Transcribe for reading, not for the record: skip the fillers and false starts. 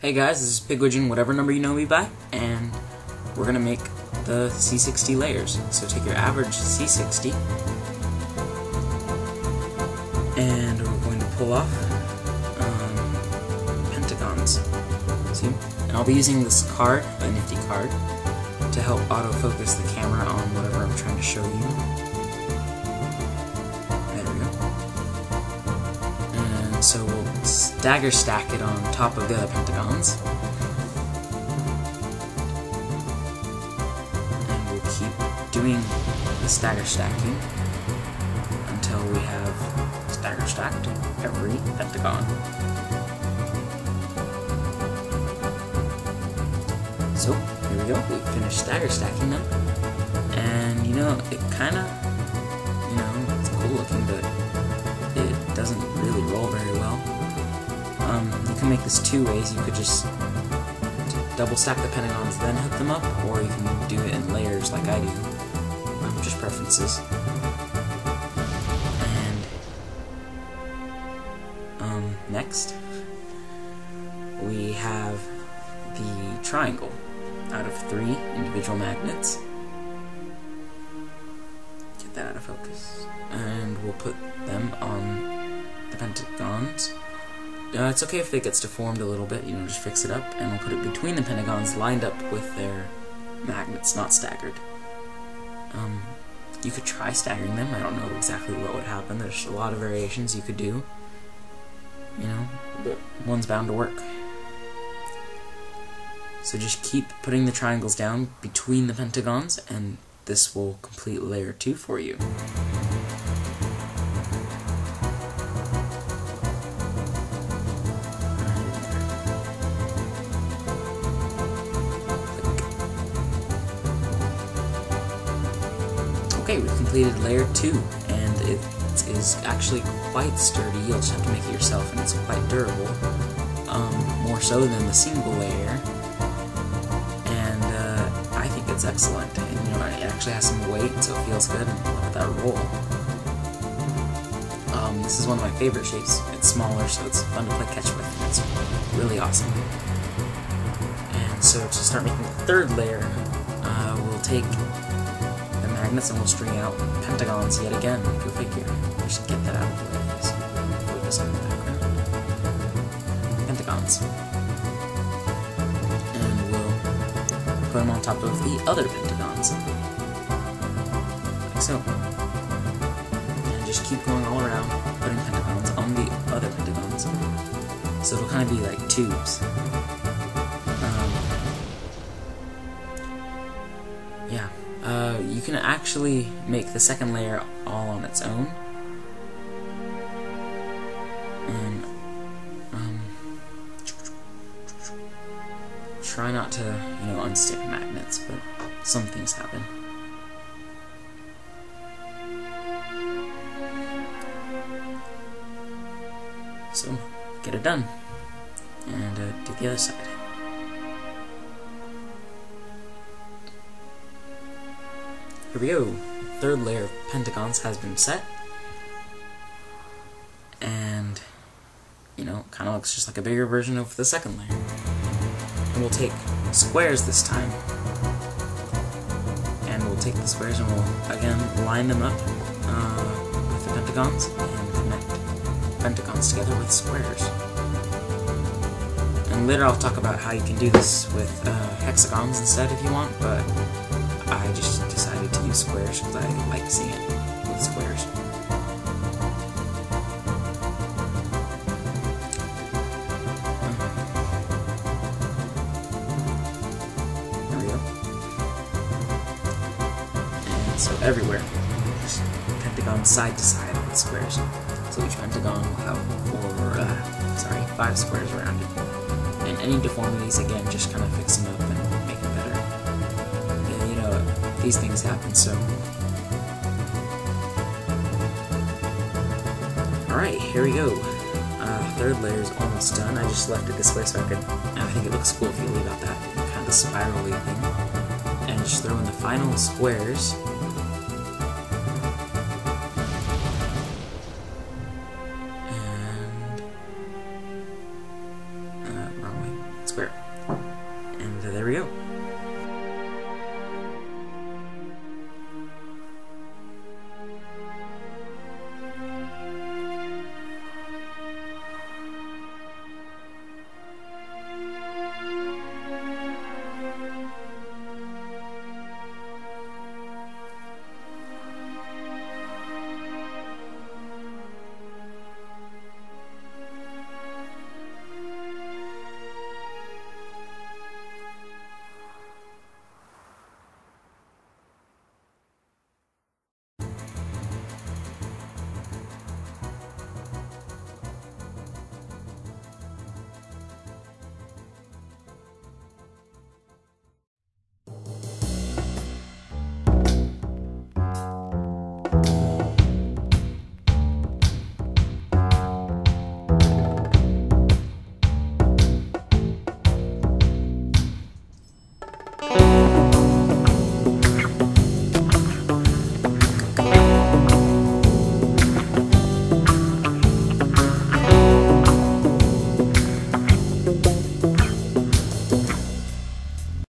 Hey guys, this is Pigwidgeon, whatever number you know me by, and we're gonna make the C60 layers. So take your average C60, and we're going to pull off pentagons. See? And I'll be using this card, a nifty card, to help autofocus the camera on whatever I'm trying to show you. There we go. And so we'll stagger stack it on top of the other pentagons. And we'll keep doing the stagger stacking until we have stagger stacked every pentagon. So, here we go, we finished stagger stacking them, and you know, it kinda, it's cool looking, but it doesn't really roll very well. You can make this two ways. You could just double stack the pentagons, then hook them up, or you can do it in layers like I do. Just preferences. And, next, we have the triangle out of 3 individual magnets. Get that out of focus. And we'll put them on the pentagons. It's okay if it gets deformed a little bit, just fix it up, and we'll put it between the pentagons lined up with their magnets, not staggered. You could try staggering them. I don't know exactly what would happen. There's a lot of variations you could do, but one's bound to work. So just keep putting the triangles down between the pentagons, and this will complete layer 2 for you. Okay, we've completed layer 2, and it is actually quite sturdy. You'll just have to make it yourself, and it's quite durable. More so than the single layer. I think it's excellent, and it actually has some weight, so it feels good, and look at that roll. This is one of my favorite shapes. It's smaller, so it's fun to play catch with, and it's really awesome. And so to start making the third layer, we'll take the magnets and we'll string out pentagons yet again. Go figure. Just get that out of the way so we can focus on the background. Pentagons. Put them on top of the other pentagons, like so. And just keep going all around, putting pentagons on the other pentagons. So it'll kind of be like tubes. You can actually make the second layer all on its own. And try not to, unstick magnets, but some things happen. So, get it done. And do the other side. Here we go. Third layer of pentagons has been set. And, kind of looks just like a bigger version of the second layer. And we'll take squares this time, and we'll take the squares and we'll again line them up with the pentagons and connect pentagons together with squares. And later I'll talk about how you can do this with hexagons instead if you want, but I just decided to use squares because I like seeing it with squares. So everywhere, just pentagons side to side with squares. So each pentagon will have 5 squares around it. And any deformities, again, just kind of fix them up and make it better. Yeah, these things happen, so. Alright, here we go. Third layer is almost done. I just left it this way so I think it looks cool if you leave out that kind of the spirally thing. And just throw in the final squares. square. And there we go.